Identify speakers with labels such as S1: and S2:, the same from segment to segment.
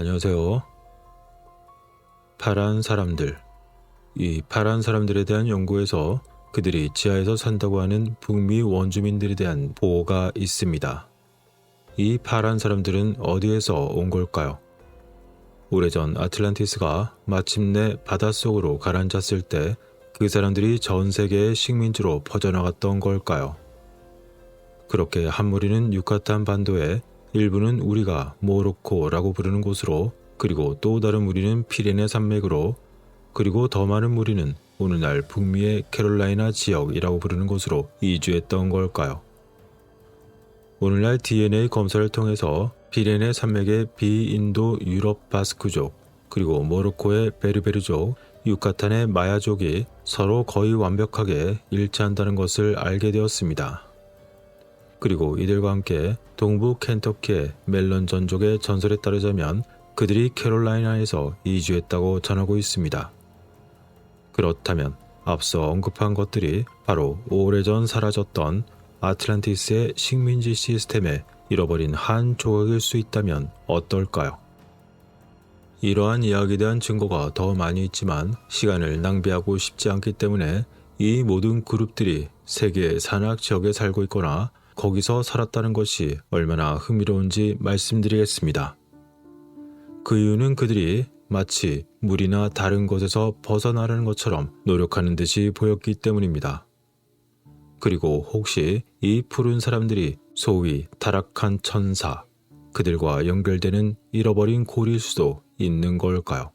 S1: 안녕하세요. 파란 사람들. 이 파란 사람들에 대한 연구에서 그들이 지하에서 산다고 하는 북미 원주민들에 대한 보고가 있습니다. 이 파란 사람들은 어디에서 온 걸까요? 오래전 아틀란티스가 마침내 바닷속으로 가라앉았을 때 그 사람들이 전 세계의 식민지로 퍼져나갔던 걸까요? 그렇게 한 무리는 유카탄 반도에, 일부는 우리가 모로코라고 부르는 곳으로, 그리고 또 다른 무리는 피레네 산맥으로, 그리고 더 많은 무리는 오늘날 북미의 캐롤라이나 지역이라고 부르는 곳으로 이주했던 걸까요? 오늘날 DNA 검사를 통해서 피레네 산맥의 비인도 유럽 바스크족, 그리고 모로코의 베르베르족, 유카탄의 마야족이 서로 거의 완벽하게 일치한다는 것을 알게 되었습니다. 그리고 이들과 함께 동부 켄터키의 멜론 전족의 전설에 따르자면 그들이 캐롤라이나에서 이주했다고 전하고 있습니다. 그렇다면 앞서 언급한 것들이 바로 오래전 사라졌던 아틀란티스의 식민지 시스템에 잃어버린 한 조각일 수 있다면 어떨까요? 이러한 이야기에 대한 증거가 더 많이 있지만 시간을 낭비하고 싶지 않기 때문에 이 모든 그룹들이 세계의 산악 지역에 살고 있거나 거기서 살았다는 것이 얼마나 흥미로운지 말씀드리겠습니다. 그 이유는 그들이 마치 물이나 다른 것에서 벗어나려는 것처럼 노력하는 듯이 보였기 때문입니다. 그리고 혹시 이 푸른 사람들이 소위 타락한 천사, 그들과 연결되는 잃어버린 고리일 수도 있는 걸까요?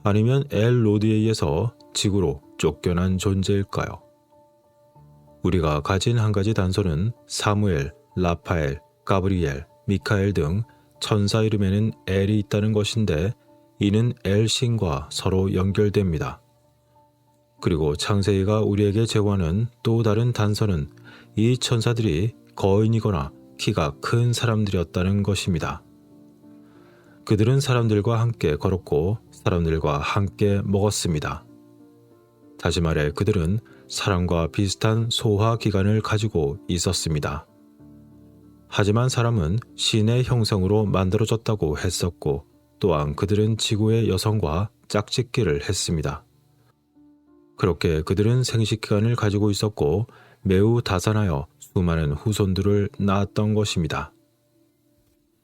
S1: 아니면 엘 로드에 의해서 지구로 쫓겨난 존재일까요? 우리가 가진 한 가지 단서는 사무엘, 라파엘, 가브리엘, 미카엘 등 천사 이름에는 엘이 있다는 것인데 이는 엘 신과 서로 연결됩니다. 그리고 창세기가 우리에게 제공하는 또 다른 단서는 이 천사들이 거인이거나 키가 큰 사람들이었다는 것입니다. 그들은 사람들과 함께 걸었고 사람들과 함께 먹었습니다. 다시 말해 그들은 사람과 비슷한 소화기관을 가지고 있었습니다. 하지만 사람은 신의 형상으로 만들어졌다고 했었고 또한 그들은 지구의 여성과 짝짓기를 했습니다. 그렇게 그들은 생식기관을 가지고 있었고 매우 다산하여 수많은 후손들을 낳았던 것입니다.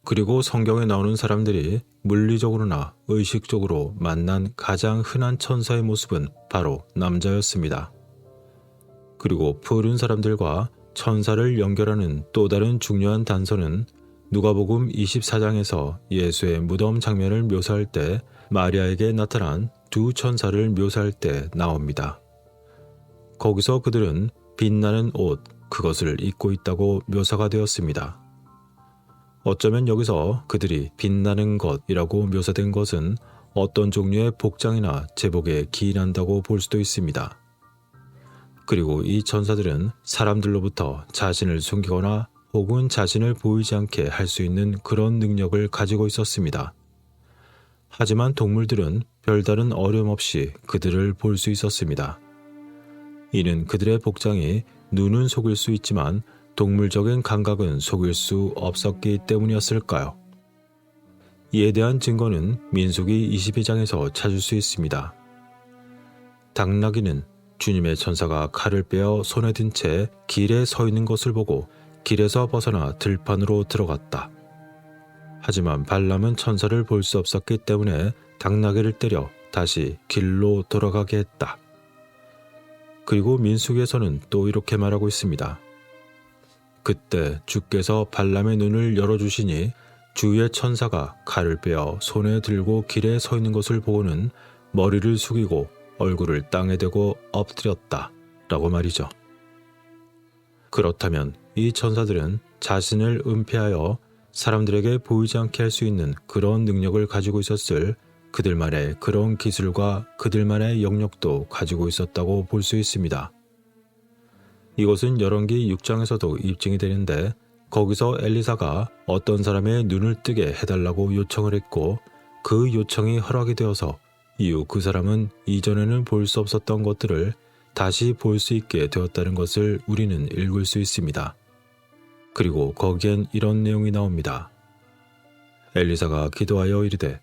S1: 그리고 성경에 나오는 사람들이 물리적으로나 의식적으로 만난 가장 흔한 천사의 모습은 바로 남자였습니다. 그리고 푸른 사람들과 천사를 연결하는 또 다른 중요한 단서는 누가복음 24장에서 예수의 무덤 장면을 묘사할 때 마리아에게 나타난 두 천사를 묘사할 때 나옵니다. 거기서 그들은 빛나는 옷, 그것을 입고 있다고 묘사가 되었습니다. 어쩌면 여기서 그들이 빛나는 것이라고 묘사된 것은 어떤 종류의 복장이나 제복에 기인한다고 볼 수도 있습니다. 그리고 이 천사들은 사람들로부터 자신을 숨기거나 혹은 자신을 보이지 않게 할 수 있는 그런 능력을 가지고 있었습니다. 하지만 동물들은 별다른 어려움 없이 그들을 볼 수 있었습니다. 이는 그들의 복장이 눈은 속일 수 있지만 동물적인 감각은 속일 수 없었기 때문이었을까요? 이에 대한 증거는 민수기 22장에서 찾을 수 있습니다. 당나귀는 주님의 천사가 칼을 빼어 손에 든 채 길에 서 있는 것을 보고 길에서 벗어나 들판으로 들어갔다. 하지만 발람은 천사를 볼 수 없었기 때문에 당나귀를 때려 다시 길로 돌아가게 했다. 그리고 민수기에서는 또 이렇게 말하고 있습니다. 그때 주께서 발람의 눈을 열어주시니 주의 천사가 칼을 빼어 손에 들고 길에 서 있는 것을 보고는 머리를 숙이고 얼굴을 땅에 대고 엎드렸다 라고 말이죠. 그렇다면 이 천사들은 자신을 은폐하여 사람들에게 보이지 않게 할 수 있는 그런 능력을 가지고 있었을 그들만의 그런 기술과 그들만의 영역도 가지고 있었다고 볼 수 있습니다. 이것은 열왕기 6장에서도 입증이 되는데 거기서 엘리사가 어떤 사람의 눈을 뜨게 해달라고 요청을 했고 그 요청이 허락이 되어서 이후 그 사람은 이전에는 볼 수 없었던 것들을 다시 볼 수 있게 되었다는 것을 우리는 읽을 수 있습니다. 그리고 거기엔 이런 내용이 나옵니다. 엘리사가 기도하여 이르되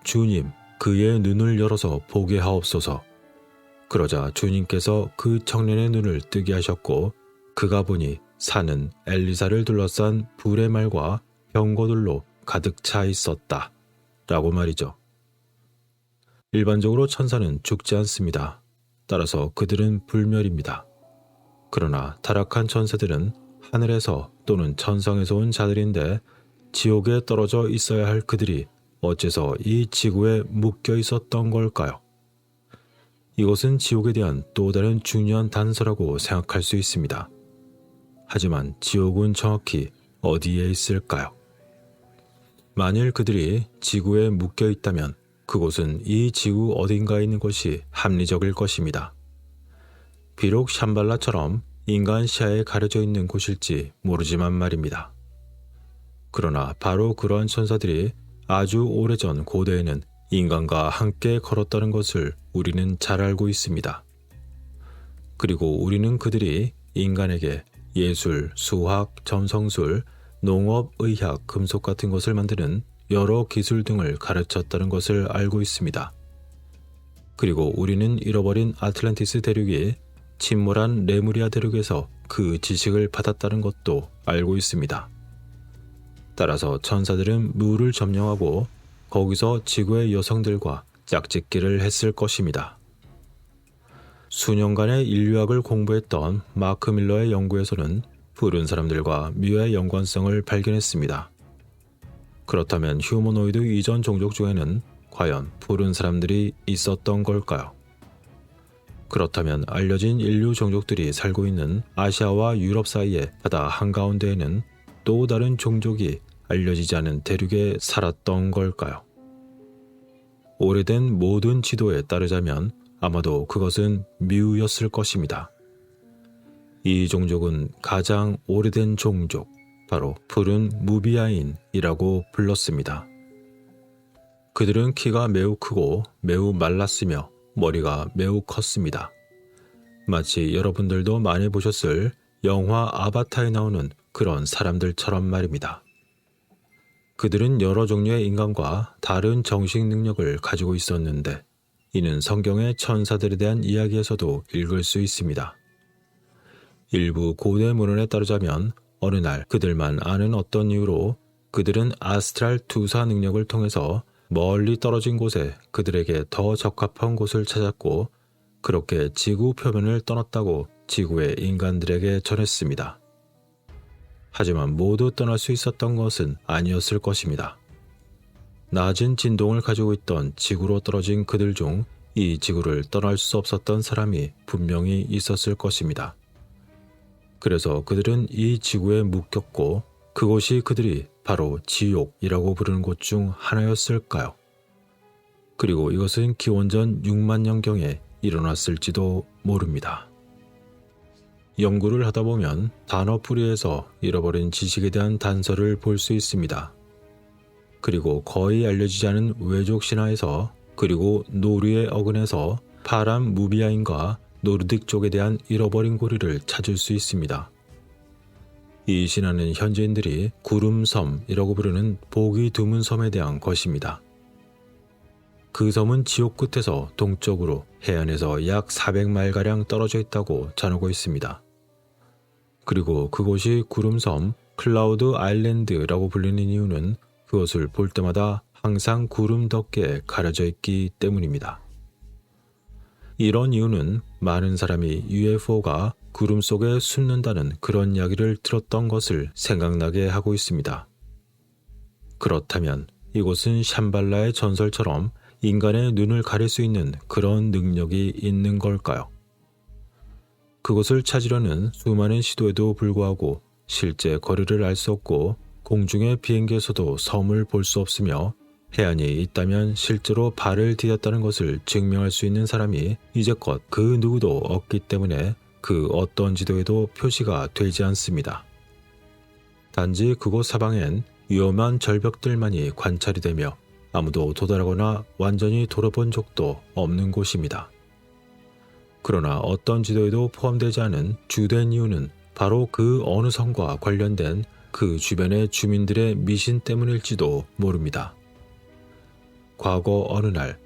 S1: 주님 그의 눈을 열어서 보게 하옵소서. 그러자 주님께서 그 청년의 눈을 뜨게 하셨고 그가 보니 산은 엘리사를 둘러싼 불의 말과 병거들로 가득 차 있었다 라고 말이죠. 일반적으로 천사는 죽지 않습니다. 따라서 그들은 불멸입니다. 그러나 타락한 천사들은 하늘에서 또는 천성에서 온 자들인데 지옥에 떨어져 있어야 할 그들이 어째서 이 지구에 묶여 있었던 걸까요? 이것은 지옥에 대한 또 다른 중요한 단서라고 생각할 수 있습니다. 하지만 지옥은 정확히 어디에 있을까요? 만일 그들이 지구에 묶여 있다면 그곳은 이 지구 어딘가에 있는 것이 합리적일 것입니다. 비록 샴발라처럼 인간 시야에 가려져 있는 곳일지 모르지만 말입니다. 그러나 바로 그러한 천사들이 아주 오래전 고대에는 인간과 함께 걸었다는 것을 우리는 잘 알고 있습니다. 그리고 우리는 그들이 인간에게 예술, 수학, 점성술, 농업, 의학, 금속 같은 것을 만드는 여러 기술 등을 가르쳤다는 것을 알고 있습니다. 그리고 우리는 잃어버린 아틀란티스 대륙이 침몰한 레무리아 대륙에서 그 지식을 받았다는 것도 알고 있습니다. 따라서 천사들은 물을 점령하고 거기서 지구의 여성들과 짝짓기를 했을 것입니다. 수년간의 인류학을 공부했던 마크 밀러의 연구에서는 푸른 사람들과 묘의 연관성을 발견했습니다. 그렇다면 휴머노이드 이전 종족 중에는 과연 푸른 사람들이 있었던 걸까요? 그렇다면 알려진 인류 종족들이 살고 있는 아시아와 유럽 사이의 바다 한가운데에는 또 다른 종족이 알려지지 않은 대륙에 살았던 걸까요? 오래된 모든 지도에 따르자면 아마도 그것은 뮤였을 것입니다. 이 종족은 가장 오래된 종족, 바로 푸른 무비아인이라고 불렀습니다. 그들은 키가 매우 크고 매우 말랐으며 머리가 매우 컸습니다. 마치 여러분들도 많이 보셨을 영화 아바타에 나오는 그런 사람들처럼 말입니다. 그들은 여러 종류의 인간과 다른 정식 능력을 가지고 있었는데 이는 성경의 천사들에 대한 이야기에서도 읽을 수 있습니다. 일부 고대 문헌에 따르자면 어느 날 그들만 아는 어떤 이유로 그들은 아스트랄 투사 능력을 통해서 멀리 떨어진 곳에 그들에게 더 적합한 곳을 찾았고 그렇게 지구 표면을 떠났다고 지구의 인간들에게 전했습니다. 하지만 모두 떠날 수 있었던 것은 아니었을 것입니다. 낮은 진동을 가지고 있던 지구로 떨어진 그들 중 이 지구를 떠날 수 없었던 사람이 분명히 있었을 것입니다. 그래서 그들은 이 지구에 묶였고 그곳이 그들이 바로 지옥이라고 부르는 곳 중 하나였을까요? 그리고 이것은 기원전 6만 년경에 일어났을지도 모릅니다. 연구를 하다 보면 단어풀이에서 잃어버린 지식에 대한 단서를 볼 수 있습니다. 그리고 거의 알려지지 않은 외족 신화에서 그리고 노르의 어근에서 파란 무비아인과 노르딕 쪽에 대한 잃어버린 고리를 찾을 수 있습니다. 이 신화는 현지인들이 구름섬이라고 부르는 보기 드문 섬에 대한 것입니다. 그 섬은 지옥 끝에서 동쪽으로 해안에서 약 400마일가량 떨어져 있다고 전하고 있습니다. 그리고 그곳이 구름섬 클라우드 아일랜드라고 불리는 이유는 그것을 볼 때마다 항상 구름 덮개에 가려져 있기 때문입니다. 이런 이유는 많은 사람이 UFO가 구름 속에 숨는다는 그런 이야기를 들었던 것을 생각나게 하고 있습니다. 그렇다면 이곳은 샴발라의 전설처럼 인간의 눈을 가릴 수 있는 그런 능력이 있는 걸까요? 그것을 찾으려는 수많은 시도에도 불구하고 실제 거리를 알 수 없고 공중의 비행기에서도 섬을 볼 수 없으며 해안이 있다면 실제로 발을 디뎠다는 것을 증명할 수 있는 사람이 이제껏 그 누구도 없기 때문에 그 어떤 지도에도 표시가 되지 않습니다. 단지 그곳 사방엔 위험한 절벽들만이 관찰이 되며 아무도 도달하거나 완전히 돌아본 적도 없는 곳입니다. 그러나 어떤 지도에도 포함되지 않은 주된 이유는 바로 그 어느 섬과 관련된 그 주변의 주민들의 미신 때문일지도 모릅니다. 과거 어느 날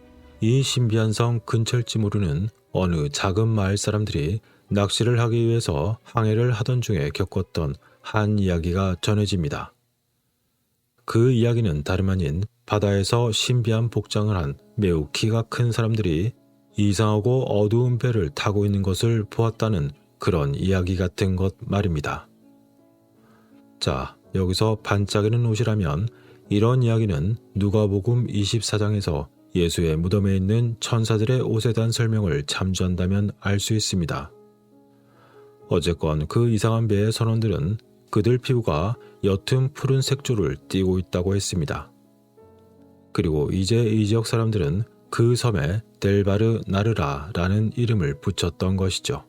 S1: 이 신비한 성 근처일지 모르는 어느 작은 마을 사람들이 낚시를 하기 위해서 항해를 하던 중에 겪었던 한 이야기가 전해집니다. 그 이야기는 다름 아닌 바다에서 신비한 복장을 한 매우 키가 큰 사람들이 이상하고 어두운 배를 타고 있는 것을 보았다는 그런 이야기 같은 것 말입니다. 자, 여기서 반짝이는 옷이라면 이런 이야기는 누가복음 24장에서 예수의 무덤에 있는 천사들의 옷에 대한 설명을 참조한다면 알 수 있습니다. 어쨌건 그 이상한 배의 선원들은 그들 피부가 옅은 푸른 색조를 띠고 있다고 했습니다. 그리고 이제 이 지역 사람들은 그 섬에 델바르 나르라라는 이름을 붙였던 것이죠.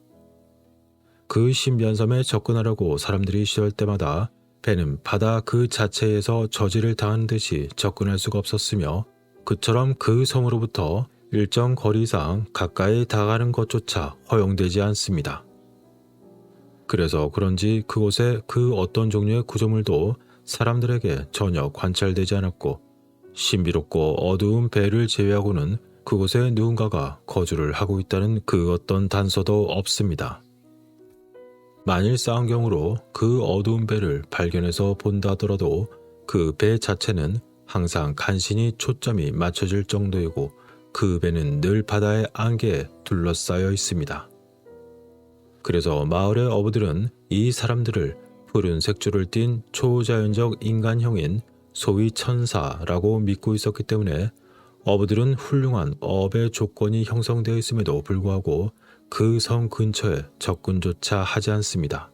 S1: 그 신비한 섬에 접근하려고 사람들이 시도할 때마다 배는 바다 그 자체에서 저지를 당한 듯이 접근할 수가 없었으며 그처럼 그 섬으로부터 일정 거리 이상 가까이 다가가는 것조차 허용되지 않습니다. 그래서 그런지 그곳에 그 어떤 종류의 구조물도 사람들에게 전혀 관찰되지 않았고 신비롭고 어두운 배를 제외하고는 그곳에 누군가가 거주를 하고 있다는 그 어떤 단서도 없습니다. 만일 쌍경으로 그 어두운 배를 발견해서 본다 하더라도 그 배 자체는 항상 간신히 초점이 맞춰질 정도이고 그 배는 늘 바다의 안개에 둘러싸여 있습니다. 그래서 마을의 어부들은 이 사람들을 푸른 색조를 띤 초자연적 인간형인 소위 천사라고 믿고 있었기 때문에 어부들은 훌륭한 어업의 조건이 형성되어 있음에도 불구하고 그 섬 근처에 접근조차 하지 않습니다.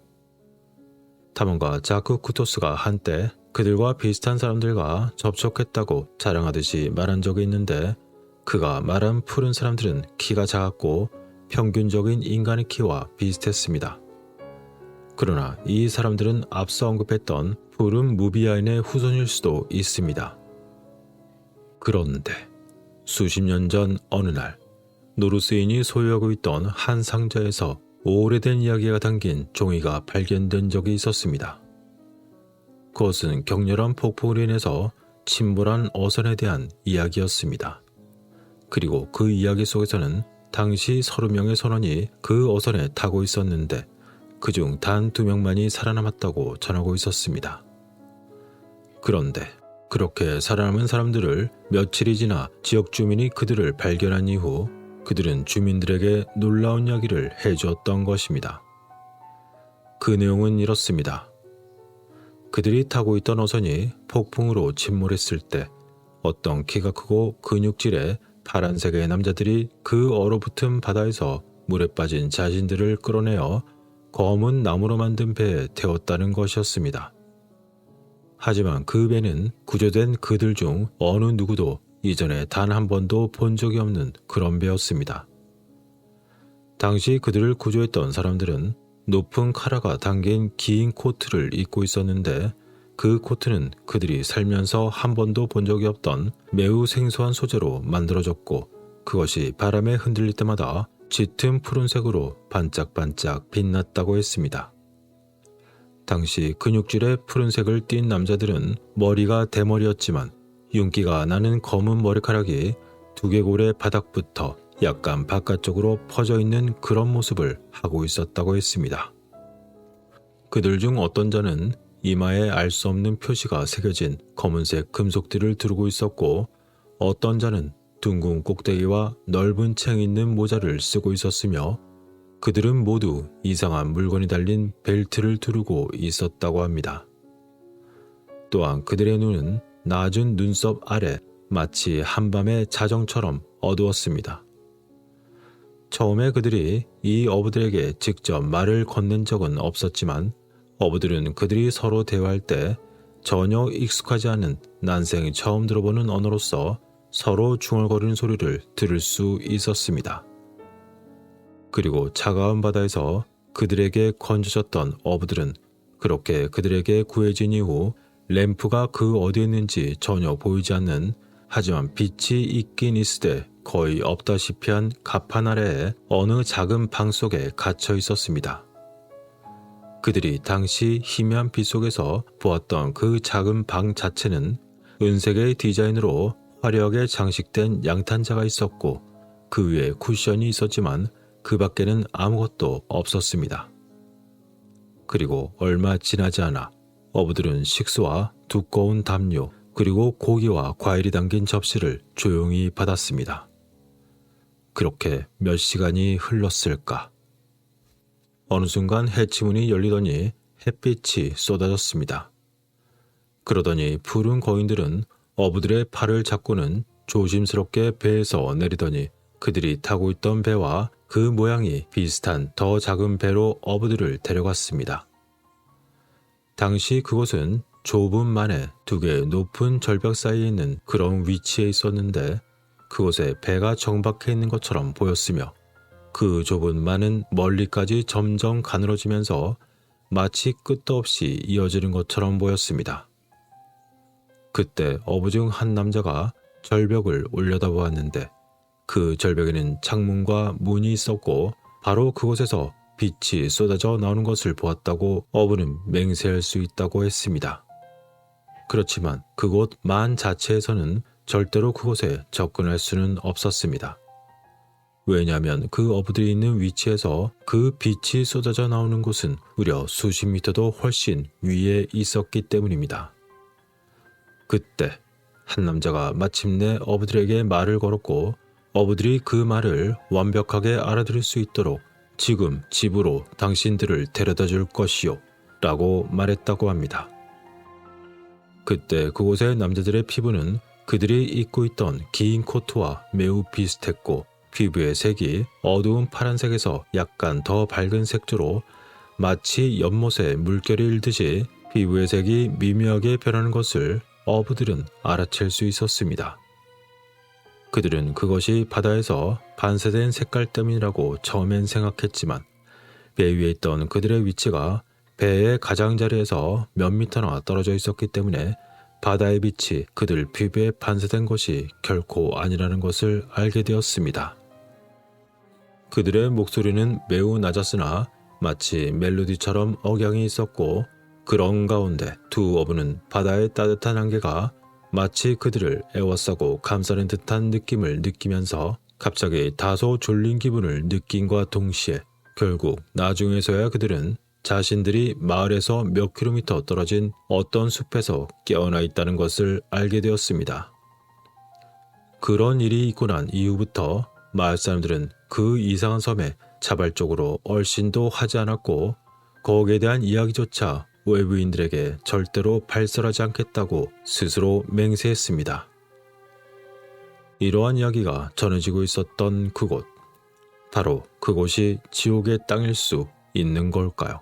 S1: 탐험가 자크 쿠토스가 한때 그들과 비슷한 사람들과 접촉했다고 자랑하듯이 말한 적이 있는데 그가 말한 푸른 사람들은 키가 작았고 평균적인 인간의 키와 비슷했습니다. 그러나 이 사람들은 앞서 언급했던 푸른 무비아인의 후손일 수도 있습니다. 그런데 수십 년 전 어느 날 노루스인이 소유하고 있던 한 상자에서 오래된 이야기가 담긴 종이가 발견된 적이 있었습니다. 그것은 격렬한 폭풍으로 인해서 침몰한 어선에 대한 이야기였습니다. 그리고 그 이야기 속에서는 당시 30명의 선원이 그 어선에 타고 있었는데 그중 단 2명만이 살아남았다고 전하고 있었습니다. 그런데 그렇게 살아남은 사람들을 며칠이 지나 지역 주민이 그들을 발견한 이후 그들은 주민들에게 놀라운 이야기를 해주었던 것입니다. 그 내용은 이렇습니다. 그들이 타고 있던 어선이 폭풍으로 침몰했을 때 어떤 키가 크고 근육질의 파란색의 남자들이 그 얼어붙은 바다에서 물에 빠진 자신들을 끌어내어 검은 나무로 만든 배에 태웠다는 것이었습니다. 하지만 그 배는 구조된 그들 중 어느 누구도 이전에 단 한 번도 본 적이 없는 그런 배였습니다. 당시 그들을 구조했던 사람들은 높은 카라가 담긴 긴 코트를 입고 있었는데 그 코트는 그들이 살면서 한 번도 본 적이 없던 매우 생소한 소재로 만들어졌고 그것이 바람에 흔들릴 때마다 짙은 푸른색으로 반짝반짝 빛났다고 했습니다. 당시 근육질의 푸른색을 띤 남자들은 머리가 대머리였지만 윤기가 나는 검은 머리카락이 두개골의 바닥부터 약간 바깥쪽으로 퍼져 있는 그런 모습을 하고 있었다고 했습니다. 그들 중 어떤 자는 이마에 알 수 없는 표시가 새겨진 검은색 금속들을 두르고 있었고 어떤 자는 둥근 꼭대기와 넓은 챙 있는 모자를 쓰고 있었으며 그들은 모두 이상한 물건이 달린 벨트를 두르고 있었다고 합니다. 또한 그들의 눈은 낮은 눈썹 아래 마치 한밤의 자정처럼 어두웠습니다. 처음에 그들이 이 어부들에게 직접 말을 건넨 적은 없었지만 어부들은 그들이 서로 대화할 때 전혀 익숙하지 않은 난생 처음 들어보는 언어로서 서로 중얼거리는 소리를 들을 수 있었습니다. 그리고 차가운 바다에서 그들에게 건져졌던 어부들은 그렇게 그들에게 구해진 이후 램프가 그 어디에 있는지 전혀 보이지 않는 하지만 빛이 있긴 있으되 거의 없다시피 한 가판 아래에 어느 작은 방 속에 갇혀 있었습니다. 그들이 당시 희미한 빛 속에서 보았던 그 작은 방 자체는 은색의 디자인으로 화려하게 장식된 양탄자가 있었고 그 위에 쿠션이 있었지만 그 밖에는 아무것도 없었습니다. 그리고 얼마 지나지 않아 어부들은 식수와 두꺼운 담요 그리고 고기와 과일이 담긴 접시를 조용히 받았습니다. 그렇게 몇 시간이 흘렀을까? 어느 순간 해치문이 열리더니 햇빛이 쏟아졌습니다. 그러더니 푸른 거인들은 어부들의 팔을 잡고는 조심스럽게 배에서 내리더니 그들이 타고 있던 배와 그 모양이 비슷한 더 작은 배로 어부들을 데려갔습니다. 당시 그곳은 좁은 만에 두 개의 높은 절벽 사이에 있는 그런 위치에 있었는데 그곳에 배가 정박해 있는 것처럼 보였으며 그 좁은 만은 멀리까지 점점 가늘어지면서 마치 끝도 없이 이어지는 것처럼 보였습니다. 그때 어부 중 한 남자가 절벽을 올려다보았는데 그 절벽에는 창문과 문이 있었고 바로 그곳에서 빛이 쏟아져 나오는 것을 보았다고 어부는 맹세할 수 있다고 했습니다. 그렇지만 그곳 만 자체에서는 절대로 그곳에 접근할 수는 없었습니다. 왜냐하면 그 어부들이 있는 위치에서 그 빛이 쏟아져 나오는 곳은 무려 수십 미터도 훨씬 위에 있었기 때문입니다. 그때 한 남자가 마침내 어부들에게 말을 걸었고 어부들이 그 말을 완벽하게 알아들을 수 있도록 지금 집으로 당신들을 데려다 줄 것이요 라고 말했다고 합니다. 그때 그곳의 남자들의 피부는 그들이 입고 있던 긴 코트와 매우 비슷했고 피부의 색이 어두운 파란색에서 약간 더 밝은 색조로 마치 연못에 물결이 일듯이 피부의 색이 미묘하게 변하는 것을 어부들은 알아챌 수 있었습니다. 그들은 그것이 바다에서 반사된 색깔 때문이라고 처음엔 생각했지만 배 위에 있던 그들의 위치가 배의 가장자리에서 몇 미터나 떨어져 있었기 때문에 바다의 빛이 그들 피부에 반사된 것이 결코 아니라는 것을 알게 되었습니다. 그들의 목소리는 매우 낮았으나 마치 멜로디처럼 억양이 있었고 그런 가운데 두 어부는 바다의 따뜻한 안개가 마치 그들을 에워싸고 감싸는 듯한 느낌을 느끼면서 갑자기 다소 졸린 기분을 느낀과 동시에 결국 나중에서야 그들은 자신들이 마을에서 몇 킬로미터 떨어진 어떤 숲에서 깨어나 있다는 것을 알게 되었습니다. 그런 일이 있고 난 이후부터 마을 사람들은 그 이상한 섬에 자발적으로 얼씬도 하지 않았고 거기에 대한 이야기조차 외부인들에게 절대로 발설하지 않겠다고 스스로 맹세했습니다. 이러한 이야기가 전해지고 있었던 그곳, 바로 그곳이 지옥의 땅일 수 있는 걸까요?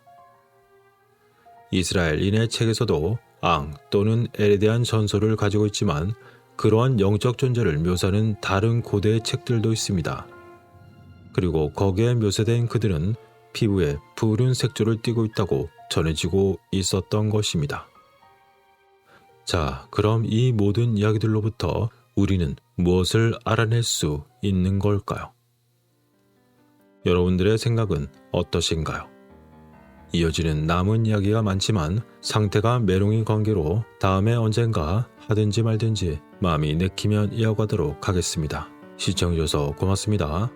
S1: 이스라엘인의 책에서도 앙 또는 엘에 대한 전설을 가지고 있지만 그러한 영적 존재를 묘사하는 다른 고대의 책들도 있습니다. 그리고 거기에 묘사된 그들은 피부에 푸른 색조를 띠고 있다고 전해지고 있었던 것입니다. 자, 그럼 이 모든 이야기들로부터 우리는 무엇을 알아낼 수 있는 걸까요? 여러분들의 생각은 어떠신가요? 이어지는 남은 이야기가 많지만 상태가 메롱인 관계로 다음에 언젠가 하든지 말든지 마음이 내키면 이어가도록 하겠습니다. 시청해주셔서 고맙습니다.